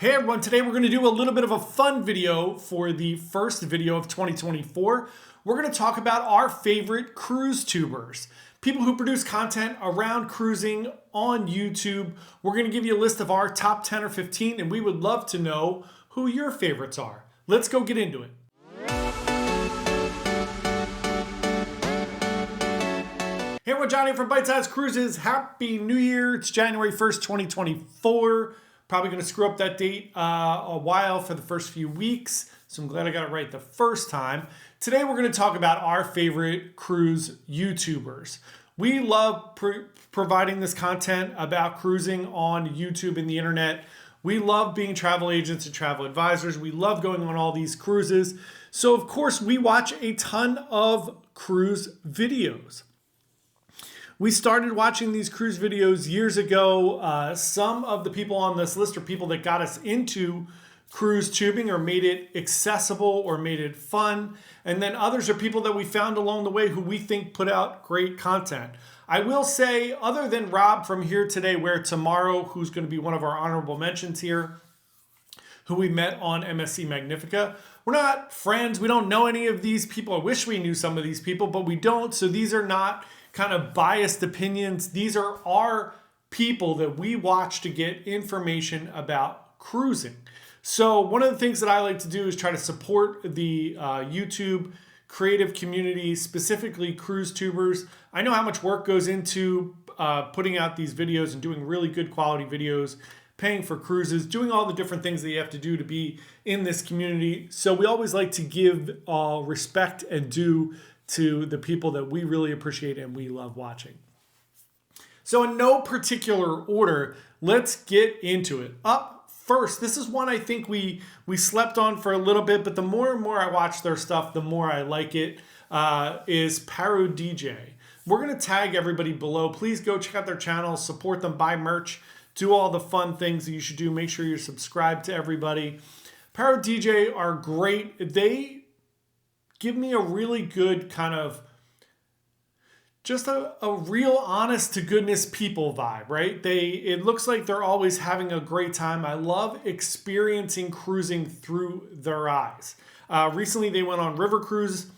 Hey everyone, today we're going to do a little bit of a fun video for the first video of 2024. We're going to talk about our favorite cruise tubers, people who produce content around cruising on YouTube. We're going to give you a list of our top 10 or 15, and we would love to know who your favorites are. Let's go get into it. Hey everyone, Johnny from Byte Cruises. Happy New Year. It's January 1st, 2024. Probably going to screw up that date a while for the first few weeks, so I'm glad I got it right the first time. Today we're going to talk about our favorite cruise YouTubers. We love providing this content about cruising on YouTube and the internet. We love being travel agents and travel advisors. We love going on all these cruises. So of course we watch a ton of cruise videos. We started watching these cruise videos years ago. Some of the people on this list are people that got us into cruise tubing or made it accessible or made it fun. And then others are people that we found along the way who we think put out great content. I will say, other than Rob from Here Today, Where Tomorrow, who's going to be one of our honorable mentions here, who we met on MSC Magnifica, we're not friends. We don't know any of these people. I wish we knew some of these people, but we don't. So these are not kind of biased opinions. These are our people that we watch to get information about cruising. So one of the things that I like to do is try to support the YouTube creative community, specifically cruise tubers. I know how much work goes into putting out these videos and doing really good quality videos, paying for cruises, doing all the different things that you have to do to be in this community. So we always like to give respect and due to the people that we really appreciate and we love watching. So in no particular order, let's get into it. Up first, this is one I think we slept on for a little bit, but the more and more I watch their stuff, the more I like it, is Bdge. We're going to tag everybody below. Please go check out their channel, support them, buy merch, do all the fun things that you should do. Make sure you're subscribed to everybody. Bdge are great. They give me a really good kind of just a real honest to goodness people vibe, right? It looks like they're always having a great time. I love experiencing cruising through their eyes. Recently they went on river cruise.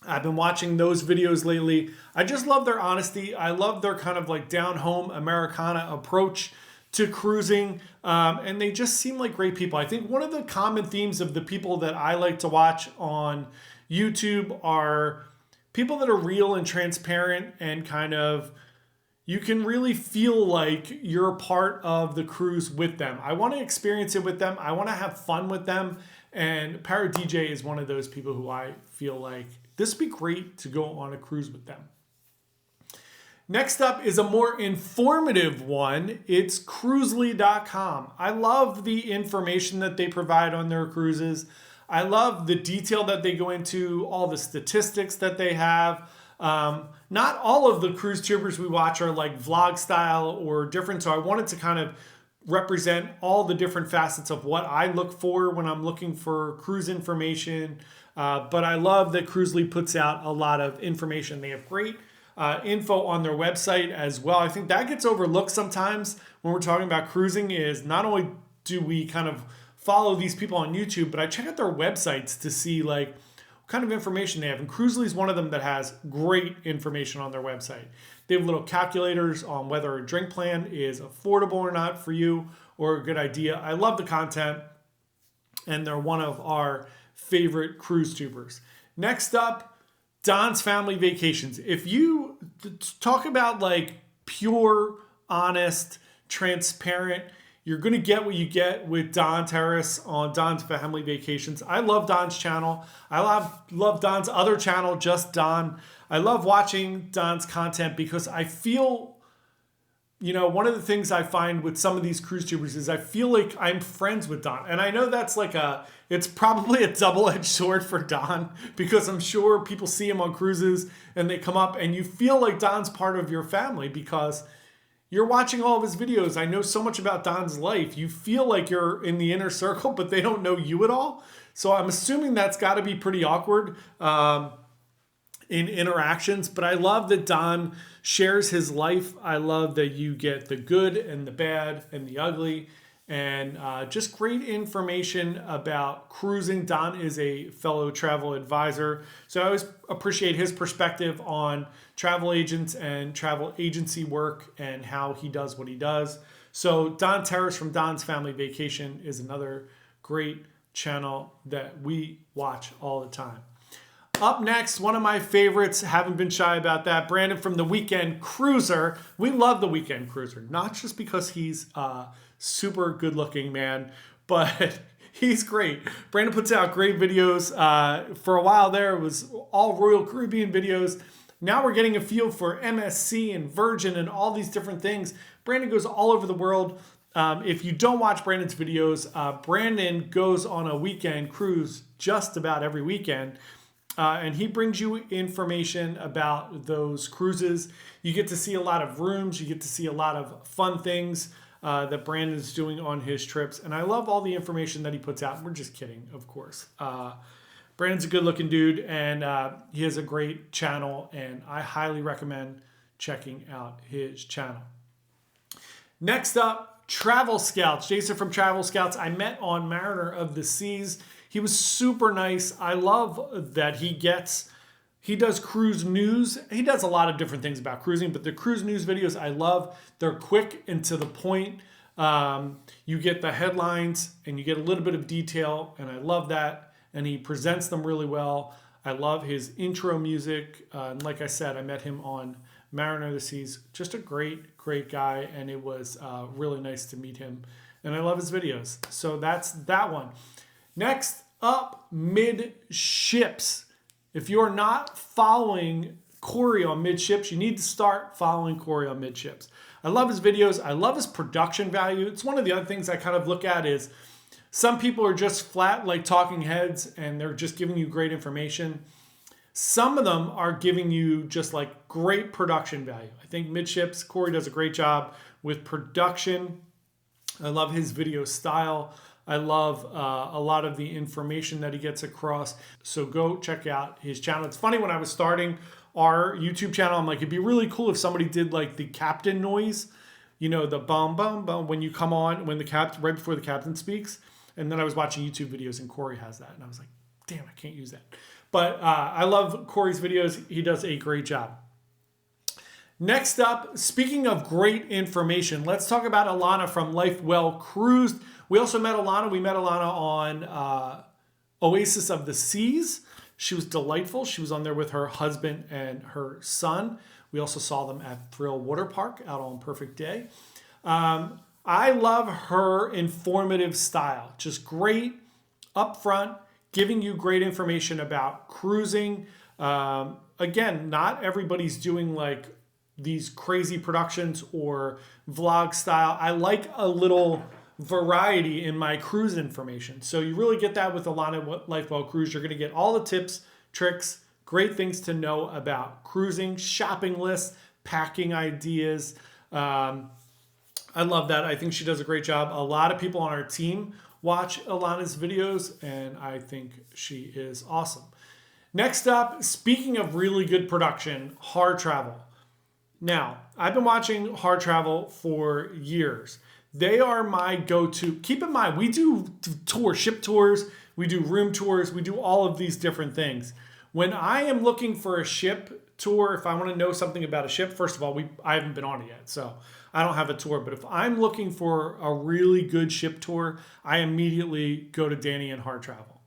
I've been watching those videos lately. I just love their honesty. I love their kind of like down home Americana approach to cruising, and they just seem like great people. I think one of the common themes of the people that I like to watch on YouTube are people that are real and transparent and kind of, you can really feel like you're part of the cruise with them. I want to experience it with them. I want to have fun with them. And Bdge is one of those people who I feel like this would be great to go on a cruise with them. Next up is a more informative one. It's Cruisly.com. I love the information that they provide on their cruises. I love the detail that they go into, all the statistics that they have. Not all of the cruise tubers we watch are like vlog style or different, so I wanted to kind of represent all the different facets of what I look for when I'm looking for cruise information. But I love that Cruisly puts out a lot of information. They have great info on their website as well. I think that gets overlooked sometimes when we're talking about cruising, is not only do we kind of follow these people on YouTube, but I check out their websites to see like what kind of information they have. And Cruisly is one of them that has great information on their website. They have little calculators on whether a drink plan is affordable or not for you, or a good idea. I love the content, and they're one of our favorite cruise tubers. Next up, Don's Family Vacations. If you talk about like pure, honest, transparent, you're going to get what you get with Don Terrace on Don's Family Vacations. I love Don's channel. I love Don's other channel, Just Don. I love watching Don's content because I feel, you know, one of the things I find with some of these cruise tubers is I feel like I'm friends with Don. And I know that's like it's probably a double-edged sword for Don, because I'm sure people see him on cruises and they come up and you feel like Don's part of your family because you're watching all of his videos. I know so much about Don's life. You feel like you're in the inner circle, but they don't know you at all. So I'm assuming that's got to be pretty awkward in interactions. But I love that Don shares his life. I love that you get the good and the bad and the ugly. and just great information about cruising. Don is a fellow travel advisor, so I always appreciate his perspective on travel agents and travel agency work and how he does what he does. So Don Terrace from Don's Family Vacation is another great channel that we watch all the time. Up next, one of my favorites, haven't been shy about that, Brandon from The Weekend Cruiser. We love The Weekend Cruiser, not just because he's a super good looking man, but he's great. Brandon puts out great videos. For a while there, it was all Royal Caribbean videos. Now we're getting a feel for MSC and Virgin and all these different things. Brandon goes all over the world. If you don't watch Brandon's videos, Brandon goes on a weekend cruise just about every weekend. And he brings you information about those cruises. You get to see a lot of rooms. You get to see a lot of fun things that Brandon's doing on his trips. And I love all the information that he puts out. We're just kidding, of course. Brandon's a good looking dude, and he has a great channel, and I highly recommend checking out his channel. Next up, Travel Scouts. Jason from Travel Scouts, I met on Mariner of the Seas. He was super nice. I love that he does cruise news. He does a lot of different things about cruising, but the cruise news videos I love. They're quick and to the point. You get the headlines and you get a little bit of detail, and I love that. And he presents them really well. I love his intro music. And like I said, I met him on Mariner of the Seas. Just a great, great guy, and it was really nice to meet him. And I love his videos. So that's that one. Next up, Midships. If you're not following Corey on Midships, you need to start following Corey on Midships. I love his videos. I love his production value. It's one of the other things I kind of look at is some people are just flat like talking heads and they're just giving you great information. Some of them are giving you just like great production value. I think Midships, Corey does a great job with production. I love his video style. I love a lot of the information that he gets across. So go check out his channel. It's funny, when I was starting our YouTube channel, I'm like, it'd be really cool if somebody did like the captain noise, you know, the bum, bum, bum, when you come on, when the captain, right before the captain speaks. And then I was watching YouTube videos and Corey has that. And I was like, damn, I can't use that. But I love Corey's videos. He does a great job. Next up, speaking of great information, let's talk about Alana from Life Well Cruised. We also met Alana. We met Alana on Oasis of the Seas. She was delightful. She was on there with her husband and her son. We also saw them at Thrill Water Park out on Perfect Day. I love her informative style. Just great, upfront, giving you great information about cruising. Again, not everybody's doing like these crazy productions or vlog style. I like a little variety in my cruise information. So you really get that with Alana Life Well Cruise. You're going to get all the tips, tricks, great things to know about cruising, shopping lists, packing ideas. I love that. I think she does a great job. A lot of people on our team watch Alana's videos, and I think she is awesome. Next up, speaking of really good production, Hard Travel. Now, I've been watching Hard Travel for years. They are my go-to. Keep in mind, we do tours, ship tours, we do room tours, we do all of these different things. When I am looking for a ship tour, if I want to know something about a ship, first of all, I haven't been on it yet, so I don't have a tour. But if I'm looking for a really good ship tour, I immediately go to Danny and Hard Travel.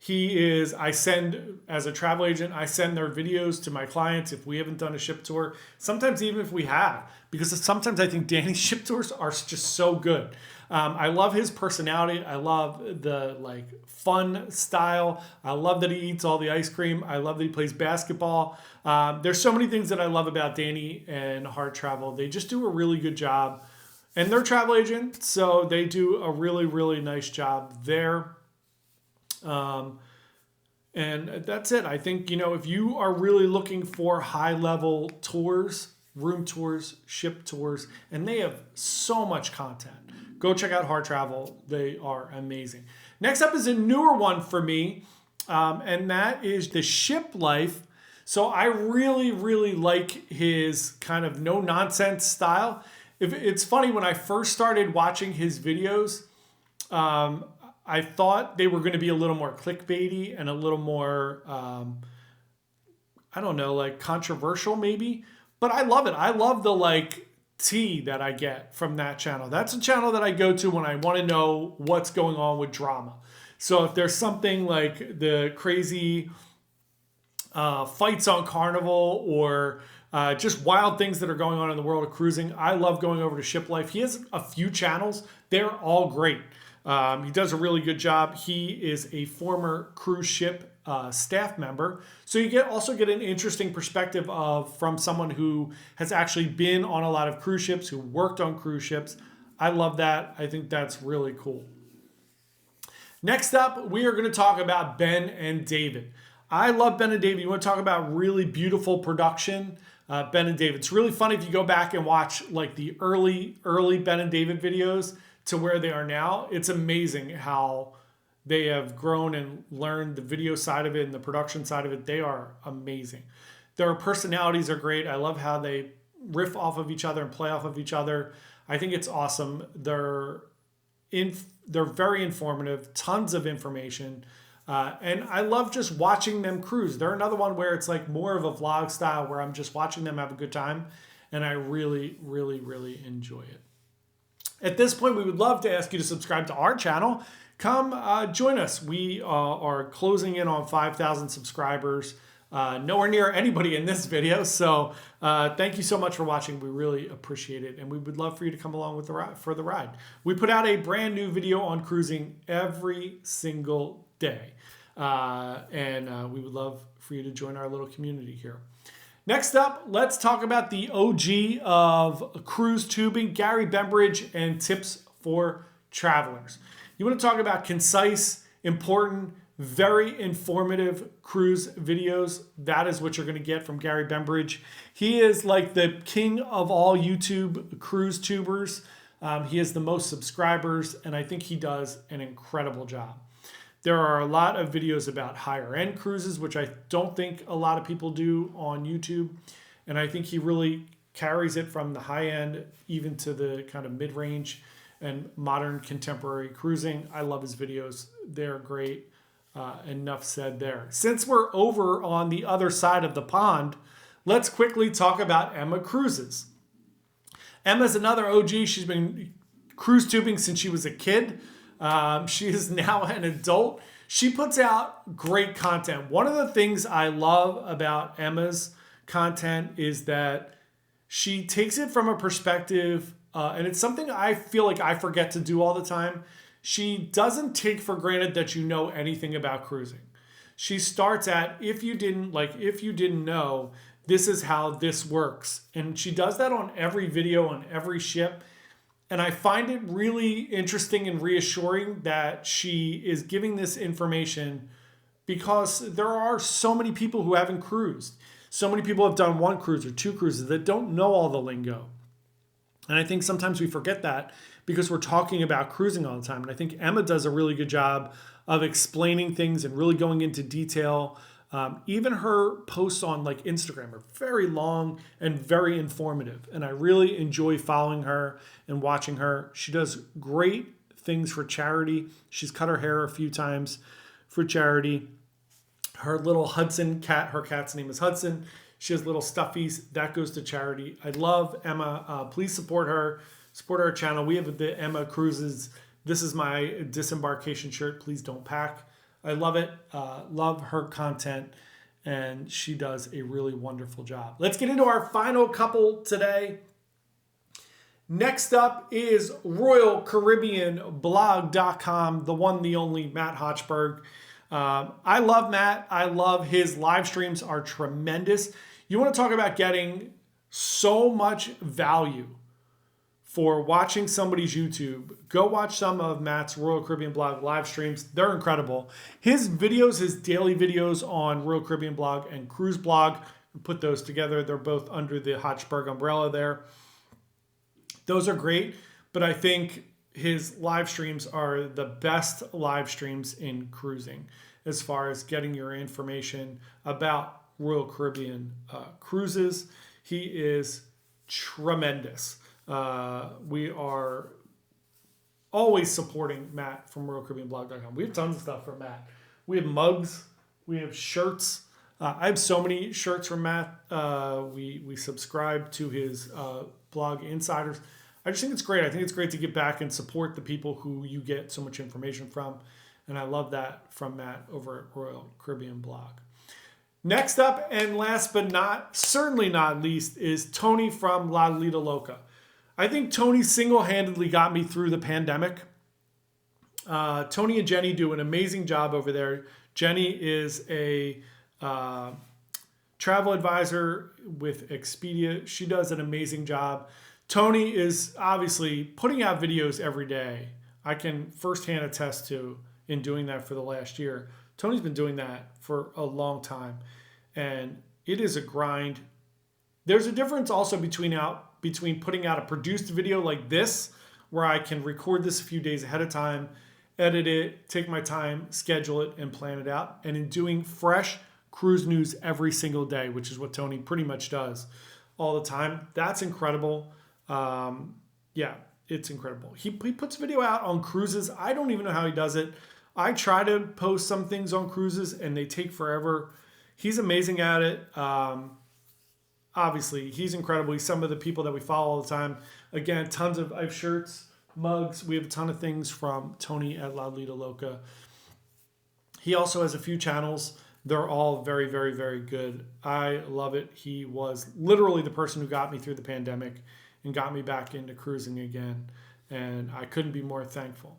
I send, as a travel agent, I send their videos to my clients if we haven't done a ship tour. Sometimes even if we have, because sometimes I think Danny's ship tours are just so good. I love his personality. I love the like fun style. I love that he eats all the ice cream. I love that he plays basketball. There's so many things that I love about Danny and Hard Travel. They just do a really good job. And they're travel agents, so they do a really, really nice job there. And that's it. I think, if you are really looking for high level tours, room tours, ship tours, and they have so much content, go check out Hard Travel. They are amazing. Next up is a newer one for me. And that is the Ship Life. So I really, really like his kind of no nonsense style. if it's funny, when I first started watching his videos, I thought they were going to be a little more clickbaity and a little more, I don't know, like controversial maybe. But I love it. I love the like tea that I get from that channel. That's a channel that I go to when I want to know what's going on with drama. So if there's something like the crazy fights on Carnival or just wild things that are going on in the world of cruising, I love going over to Ship Life. He has a few channels. They're all great. He does a really good job. He is a former cruise ship staff member. So you also get an interesting perspective from someone who has actually been on a lot of cruise ships, who worked on cruise ships. I love that. I think that's really cool. Next up, we are going to talk about Ben and David. I love Ben and David. You want to talk about really beautiful production? Ben and David. It's really fun if you go back and watch like the early Ben and David videos to where they are now. It's amazing how they have grown and learned the video side of it and the production side of it. They are amazing. Their personalities are great. I love how they riff off of each other and play off of each other. I think it's awesome. They're very informative, tons of information. And I love just watching them cruise. They're another one where it's like more of a vlog style where I'm just watching them have a good time. And I really, really, really enjoy it. At this point, we would love to ask you to subscribe to our channel. Come join us. We are closing in on 5,000 subscribers. Nowhere near anybody in this video. So thank you so much for watching. We really appreciate it. And we would love for you to come along with for the ride. We put out a brand new video on cruising every single day. And we would love for you to join our little community here. Next up, let's talk about the OG of cruise tubing, Gary Bembridge, and tips for travelers. You want to talk about concise, important, very informative cruise videos. That is what you're going to get from Gary Bembridge. He is like the king of all YouTube cruise tubers. He has the most subscribers, and I think he does an incredible job. There are a lot of videos about higher end cruises, which I don't think a lot of people do on YouTube. And I think he really carries it from the high end even to the kind of mid-range and modern contemporary cruising. I love his videos. They're great. Enough said there. Since we're over on the other side of the pond, let's quickly talk about Emma Cruises. Emma's another OG. She's been cruise tubing since she was a kid. She is now an adult. She puts out great content. One of the things I love about Emma's content is that she takes it from a perspective, and it's something I feel like I forget to do all the time. She doesn't take for granted that you know anything about cruising. She starts at, if you didn't know, this is how this works. And she does that on every video, on every ship. And I find it really interesting and reassuring that she is giving this information because there are so many people who haven't cruised. So many people have done one cruise or two cruises that don't know all the lingo. And I think sometimes we forget that because we're talking about cruising all the time. And I think Emma does a really good job of explaining things and really going into detail. Even her posts on like Instagram are very long and very informative. And I really enjoy following her and watching her. She does great things for charity. She's cut her hair a few times for charity. Her little Hudson cat, her cat's name is Hudson. She has little stuffies. That goes to charity. I love Emma. Please support her. Support our channel. We have the Emma Cruises. This is my disembarkation shirt. Please don't pack. I love it. Love her content. And she does a really wonderful job. Let's get into our final couple today. Next up is RoyalCaribbeanBlog.com, the one, the only Matt Hochberg. I love Matt. I love his live streams are tremendous. You want to talk about getting so much value for watching somebody's YouTube, go watch some of Matt's Royal Caribbean Blog live streams. They're incredible. His videos, his daily videos on Royal Caribbean Blog and Cruise Blog, put those together. They're both under the Hochberg umbrella there. Those are great, but I think his live streams are the best live streams in cruising as far as getting your information about Royal Caribbean cruises. He is tremendous. We are always supporting Matt from RoyalCaribbeanBlog.com. We have tons of stuff from Matt. We have mugs. We have shirts. I have so many shirts from Matt. We subscribe to his blog Insiders. I just think it's great. I think it's great to get back and support the people who you get so much information from. And I love that from Matt over at Royal Caribbean Blog. Next up, and last but certainly not least, is Tony from La Lita Loca. I think Tony single-handedly got me through the pandemic. Tony and Jenny do an amazing job over there. Jenny is a travel advisor with Expedia. She does an amazing job. Tony is obviously putting out videos every day. I can firsthand attest to in doing that for the last year. Tony's been doing that for a long time, and it is a grind. There's a difference also between putting out a produced video like this, where I can record this a few days ahead of time, edit it, take my time, schedule it, and plan it out, and in doing fresh cruise news every single day, which is what Tony pretty much does all the time. That's incredible. Yeah, it's incredible. He puts video out on cruises. I don't even know how he does it. I try to post some things on cruises and they take forever. He's amazing at it. Obviously, he's incredible. He's some of the people that we follow all the time. Again, I have shirts, mugs. We have a ton of things from Tony at La Lita Loca. He also has a few channels. They're all very, very, very good. I love it. He was literally the person who got me through the pandemic and got me back into cruising again. And I couldn't be more thankful.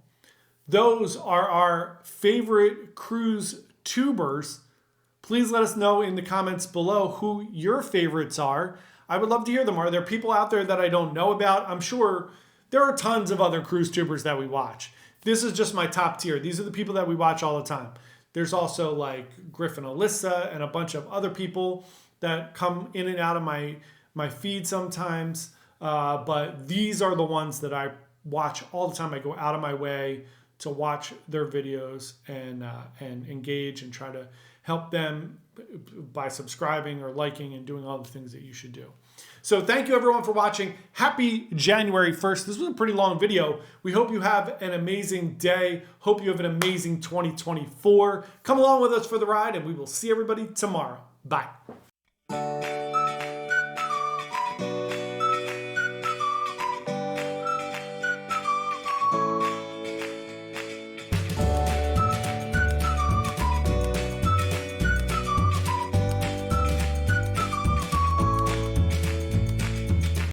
Those are our favorite cruise tubers. Please let us know in the comments below who your favorites are. I would love to hear them. Are there people out there that I don't know about? I'm sure there are tons of other cruise tubers that we watch. This is just my top tier. These are the people that we watch all the time. There's also like Griffin Alyssa and a bunch of other people that come in and out of my feed sometimes. But these are the ones that I watch all the time. I go out of my way to watch their videos and engage and try to help them by subscribing or liking and doing all the things that you should do. So thank you everyone for watching. Happy January 1st. This was a pretty long video. We hope you have an amazing day. Hope you have an amazing 2024. Come along with us for the ride and we will see everybody tomorrow. Bye.